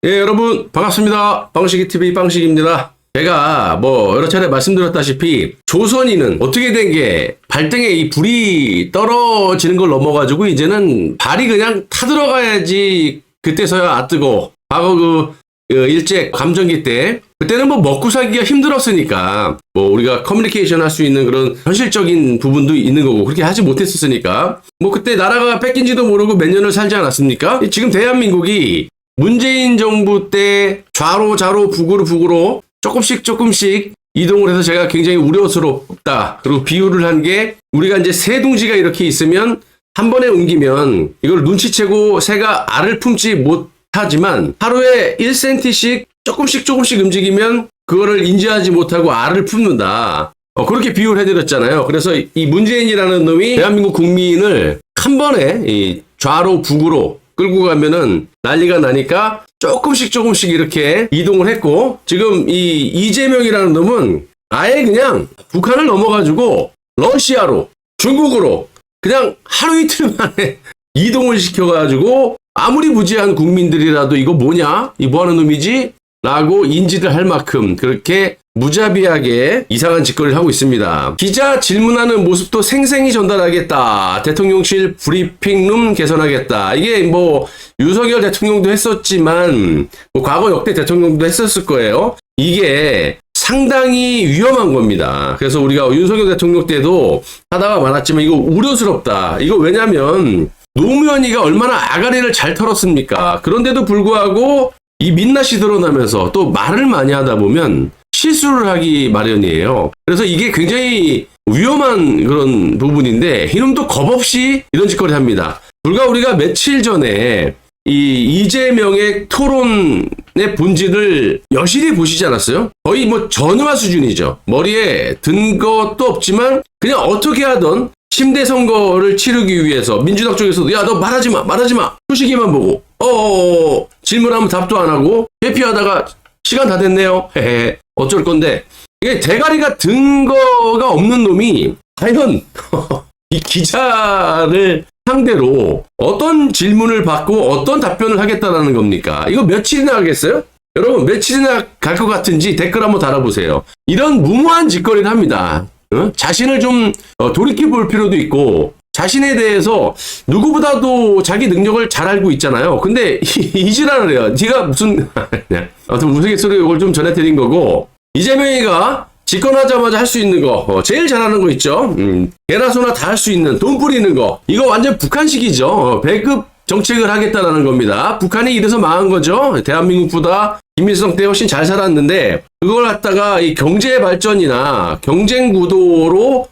예, 여러분 반갑습니다. 빵식이TV 빵식입니다. 제가 여러 차례 말씀드렸다시피 조선인은 어떻게 된 게 발등에 이 불이 떨어지는 걸 넘어가지고 이제는 발이 그냥 타들어가야지 그때서야 뜨고 과거 그 일제 감정기 때 그때는 먹고 살기가 힘들었으니까 우리가 커뮤니케이션 할 수 있는 그런 현실적인 부분도 있는 거고 그렇게 하지 못했었으니까 그때 나라가 뺏긴지도 모르고 몇 년을 살지 않았습니까? 지금 대한민국이 문재인 정부 때 좌로 북으로 조금씩 이동을 해서 제가 굉장히 우려스럽다. 그리고 비유를 한 게 우리가 이제 새 둥지가 이렇게 있으면 한 번에 옮기면 이걸 눈치채고 새가 알을 품지 못하지만 하루에 1cm씩 조금씩 움직이면 그거를 인지하지 못하고 알을 품는다. 그렇게 비유를 해드렸잖아요. 그래서 이 문재인이라는 놈이 대한민국 국민을 한 번에 이 좌로 북으로 끌고 가면은 난리가 나니까 조금씩 이렇게 이동을 했고 지금 이 이재명이라는 놈은 아예 그냥 북한을 넘어가지고 러시아로 중국으로 그냥 하루 이틀 만에 이동을 시켜가지고 아무리 무지한 국민들이라도 이거 뭐냐? 이 뭐하는 놈이지? 라고 인지를 할 만큼 그렇게 무자비하게 이상한 짓거리를 하고 있습니다. 기자 질문하는 모습도 생생히 전달하겠다. 대통령실 브리핑룸 개선하겠다. 이게 윤석열 대통령도 했었지만 과거 역대 대통령도 했었을 거예요. 이게 상당히 위험한 겁니다. 그래서 우리가 윤석열 대통령 때도 하다가 말았지만 이거 우려스럽다. 이거 왜냐면 노무현이가 얼마나 아가리를 잘 털었습니까? 그런데도 불구하고 이 민낯이 드러나면서 또 말을 많이 하다 보면 실수를 하기 마련이에요. 그래서 이게 굉장히 위험한 그런 부분인데 이놈도 겁없이 이런 짓거리 합니다. 불과 우리가 며칠 전에 이 이재명의 토론의 본질을 여실히 보시지 않았어요? 거의 전화 수준이죠. 머리에 든 것도 없지만 그냥 어떻게 하던 침대 선거를 치르기 위해서 민주당 쪽에서도 야, 너 말하지 마. 표시기만 보고 질문하면 답도 안 하고 회피하다가 시간 다 됐네요. 헤헤. 어쩔 건데 이게 대가리가 든 거가 없는 놈이 과연 이 기자를 상대로 어떤 질문을 받고 어떤 답변을 하겠다라는 겁니까? 이거 며칠이나 하겠어요? 여러분 며칠이나 갈 것 같은지 댓글 한번 달아보세요. 이런 무모한 짓거리를 합니다. 자신을 좀 돌이켜 볼 필요도 있고 자신에 대해서 누구보다도 자기 능력을 잘 알고 있잖아요. 근데 이 지랄을 해요. 네가 무슨 아무튼 우스갯소리 이걸 좀 전해드린 거고 이재명이가 집권하자마자 할 수 있는 거 제일 잘하는 거 있죠. 개나 소나 다 할 수 있는 돈 뿌리는 거 이거 완전 북한식이죠. 배급 정책을 하겠다라는 겁니다. 북한이 이래서 망한 거죠. 대한민국보다 김일성 때 훨씬 잘 살았는데 그걸 갖다가 이 경제 발전이나 경쟁 구도로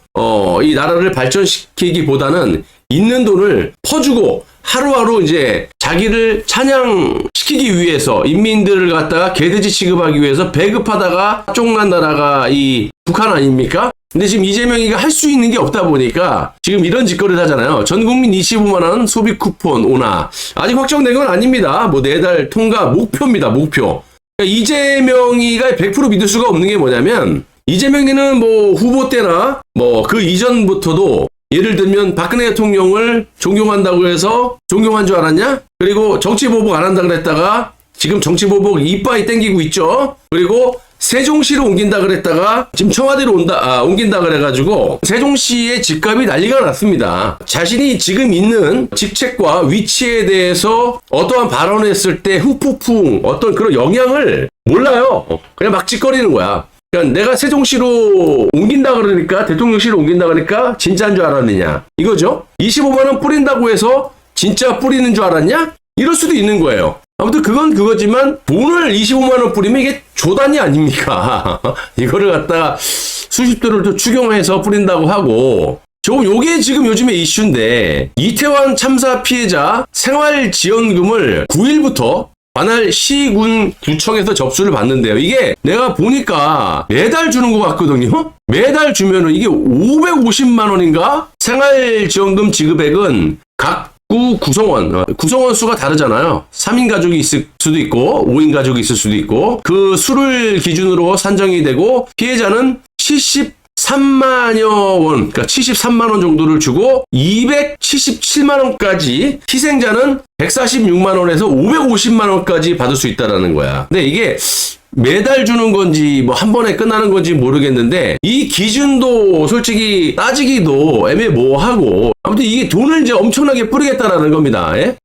이 나라를 발전시키기보다는 있는 돈을 퍼주고 하루하루 이제 자기를 찬양시키기 위해서 인민들을 갖다가 개돼지 취급하기 위해서 배급하다가 쫑난 나라가 이 북한 아닙니까? 근데 지금 이재명이가 할 수 있는 게 없다 보니까 지금 이런 짓거리를 하잖아요. 전 국민 25만원 소비 쿠폰 오나 아직 확정된 건 아닙니다. 4달 통과 목표입니다. 목표. 그러니까 이재명이가 100% 믿을 수가 없는 게 뭐냐면 이재명이는 후보 때나 그 이전부터도 예를 들면 박근혜 대통령을 존경한다고 해서 존경한 줄 알았냐? 그리고 정치보복 안 한다 그랬다가 지금 정치보복 이빠이 땡기고 있죠. 그리고 세종시로 옮긴다 그랬다가 지금 청와대로 옮긴다 그래가지고 세종시의 집값이 난리가 났습니다. 자신이 지금 있는 직책과 위치에 대해서 어떠한 발언을 했을 때 후폭풍 어떤 그런 영향을 몰라요. 그냥 막 짓거리는 거야. 그러니까 내가 세종시로 옮긴다 그러니까 대통령실로 옮긴다 그러니까 진짜인 줄 알았느냐 이거죠. 25만원 뿌린다고 해서 진짜 뿌리는 줄 알았냐? 이럴 수도 있는 거예요. 아무튼 그건 그거지만 돈을 25만원 뿌리면 이게 조단이 아닙니까? 이거를 갖다가 수십 대를 또 추경해서 뿌린다고 하고 요게 지금 요즘에 이슈인데 이태원 참사 피해자 생활지원금을 9일부터 관할 시군 구청에서 접수를 받는데요. 이게 내가 보니까 매달 주는 것 같거든요. 매달 주면은 이게 550만 원인가? 생활지원금 지급액은 각 구성원 수가 다르잖아요. 3인 가족이 있을 수도 있고 5인 가족이 있을 수도 있고 그 수를 기준으로 산정이 되고 피해자는 73만여 원, 그러니까 73만 원 정도를 주고 277만 원까지, 희생자는 146만 원에서 550만 원까지 받을 수 있다라는 거야. 근데 이게 매달 주는 건지 뭐 한 번에 끝나는 건지 모르겠는데, 이 기준도 솔직히 따지기도 애매모호하고, 아무튼 이게 돈을 이제 엄청나게 뿌리겠다라는 겁니다. 예?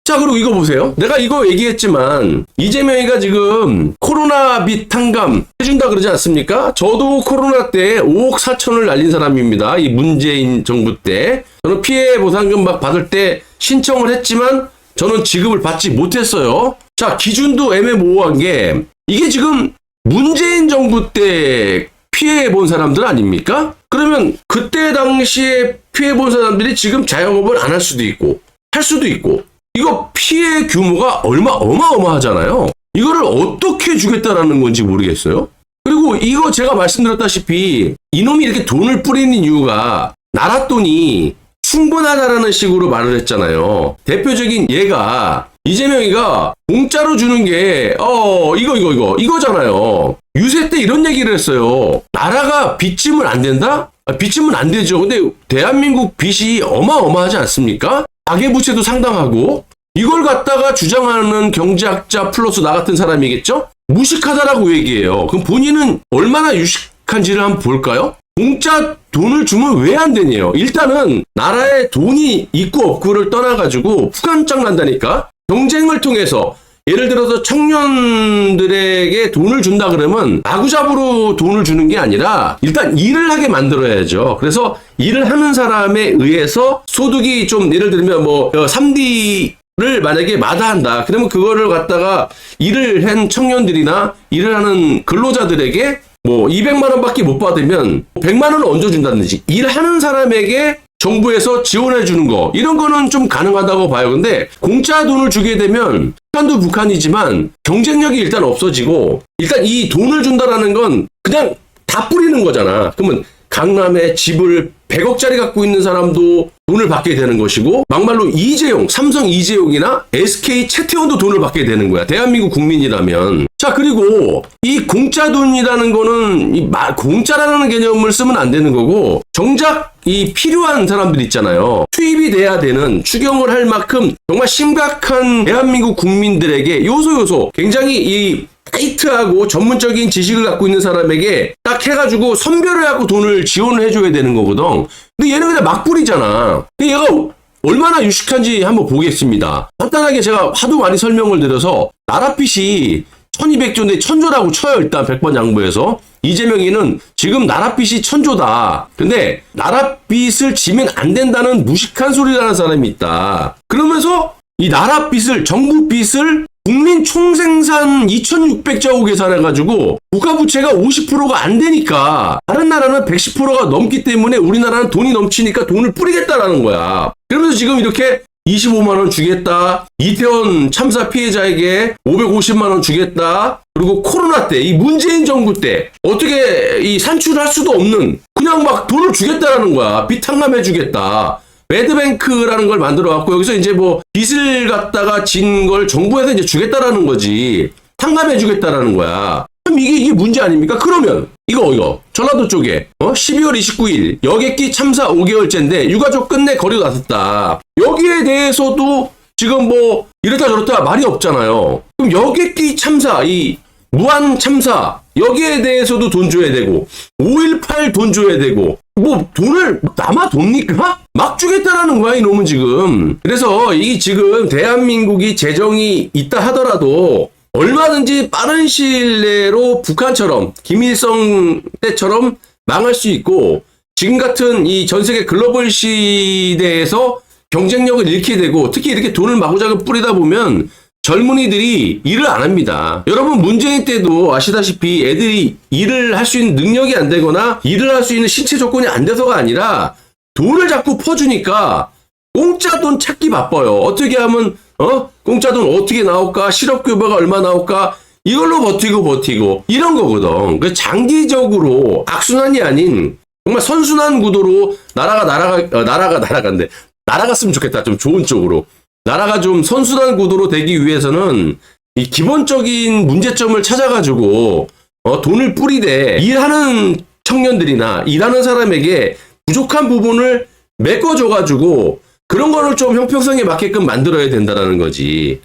자, 그리고 이거 보세요. 내가 이거 얘기했지만 이재명이가 지금 코로나 빚 탕감 해준다 그러지 않습니까? 저도 코로나 때 5억 4천을 날린 사람입니다. 이 문재인 정부 때. 저는 피해 보상금 막 받을 때 신청을 했지만 저는 지급을 받지 못했어요. 자, 기준도 애매모호한 게, 이게 지금 문재인 정부 때 피해 본 사람들 아닙니까? 그러면 그때 당시에 피해 본 사람들이 지금 자영업을 안 할 수도 있고 할 수도 있고, 이거 피해 규모가 어마어마하잖아요. 이거를 어떻게 주겠다라는 건지 모르겠어요. 그리고 이거 제가 말씀드렸다시피 이놈이 이렇게 돈을 뿌리는 이유가 나라 돈이 충분하다라는 식으로 말을 했잖아요. 대표적인 예가 이재명이가 공짜로 주는 게 이거잖아요. 유세 때 이런 얘기를 했어요. 나라가 빚지면 안 된다? 빚지면 안 되죠. 근데 대한민국 빚이 어마어마하지 않습니까? 가계부채도 상당하고, 이걸 갖다가 주장하는 경제학자 플러스 나 같은 사람이겠죠? 무식하다라고 얘기해요. 그럼 본인은 얼마나 유식한지를 한번 볼까요? 공짜 돈을 주면 왜 안 되냐요. 일단은 나라에 돈이 있고 없고를 떠나가지고 후간장 난다니까. 경쟁을 통해서 예를 들어서 청년들에게 돈을 준다 그러면 마구잡이로 돈을 주는 게 아니라 일단 일을 하게 만들어야죠. 그래서 일을 하는 사람에 의해서 소득이 좀, 예를 들면 뭐 3D를 만약에 마다한다. 그러면 그거를 갖다가 일을 한 청년들이나 일을 하는 근로자들에게 뭐 200만 원밖에 못 받으면 100만 원을 얹어준다든지, 일하는 사람에게 정부에서 지원해 주는 거, 이런 거는 좀 가능하다고 봐요. 근데 공짜 돈을 주게 되면 북한도 북한이지만 경쟁력이 일단 없어지고, 일단 이 돈을 준다라는 건 그냥 다 뿌리는 거잖아. 그러면 강남에 집을 100억짜리 갖고 있는 사람도 돈을 받게 되는 것이고, 막말로 이재용, 삼성 이재용이나 SK 채태원도 돈을 받게 되는 거야. 대한민국 국민이라면. 자, 그리고 이 공짜 돈이라는 거는 공짜라는 개념을 쓰면 안 되는 거고, 정작 이 필요한 사람들 있잖아요. 투입이 돼야 되는, 추경을 할 만큼 정말 심각한 대한민국 국민들에게 요소 굉장히 이 타이트하고 전문적인 지식을 갖고 있는 사람에게 딱 해가지고 선별해갖고 돈을 지원을 해줘야 되는 거거든. 근데 얘는 그냥 막 뿌리잖아. 근데 얘가 얼마나 유식한지 한번 보겠습니다. 간단하게 제가 하도 많이 설명을 드려서, 나라빚이 1200조인데 1000조라고 쳐요. 일단 100번 양보해서. 이재명이는 지금 나라빚이 1000조다. 근데 나라빚을 지면 안 된다는 무식한 소리라는 사람이 있다. 그러면서 이 나라빚을, 정부 빚을 국민 총생산 2600조고 계산해가지고 국가부채가 50%가 안 되니까, 다른 나라는 110%가 넘기 때문에 우리나라는 돈이 넘치니까 돈을 뿌리겠다라는 거야. 그러면서 지금 이렇게 25만 원 주겠다, 이태원 참사 피해자에게 550만 원 주겠다, 그리고 코로나 때, 이 문재인 정부 때 어떻게 이 산출할 수도 없는, 그냥 막 돈을 주겠다라는 거야. 빚 탕감해 주겠다. 매드뱅크라는 걸 만들어갖고 여기서 이제 뭐 빚을 갖다가 진 걸 정부에서 이제 주겠다라는 거지. 탕감해 주겠다라는 거야. 그럼 이게 문제 아닙니까? 그러면 이거 전라도 쪽에 12월 29일 여객기 참사 5개월째인데 유가족 끝내 거리 나섰다. 여기에 대해서도 지금 뭐 이렇다 저렇다 말이 없잖아요. 그럼 여객기 참사, 이 무한 참사, 여기에 대해서도 돈 줘야 되고, 5.18 돈 줘야 되고, 뭐 돈을 남아 돕니까? 막 주겠다라는 거야, 이놈은 지금. 그래서 이 지금 대한민국이 재정이 있다 하더라도 얼마든지 빠른 시일 내로 북한처럼, 김일성 때처럼 망할 수 있고, 지금 같은 이 전 세계 글로벌 시대에서 경쟁력을 잃게 되고, 특히 이렇게 돈을 마구잡이 뿌리다 보면 젊은이들이 일을 안 합니다. 여러분, 문재인 때도 아시다시피 애들이 일을 할 수 있는 능력이 안 되거나 일을 할 수 있는 신체 조건이 안 돼서가 아니라 돈을 자꾸 퍼주니까 공짜 돈 찾기 바빠요. 어떻게 하면 공짜 돈 어떻게 나올까? 실업급여가 얼마 나올까? 이걸로 버티고 이런 거거든. 그 장기적으로 악순환이 아닌 정말 선순환 구도로 날아갔으면 좋겠다. 좀 좋은 쪽으로. 나라가 좀 선순환 구도로 되기 위해서는 이 기본적인 문제점을 찾아가지고 돈을 뿌리되 일하는 청년들이나 일하는 사람에게 부족한 부분을 메꿔줘가지고 그런 거를 좀 형평성에 맞게끔 만들어야 된다는 거지.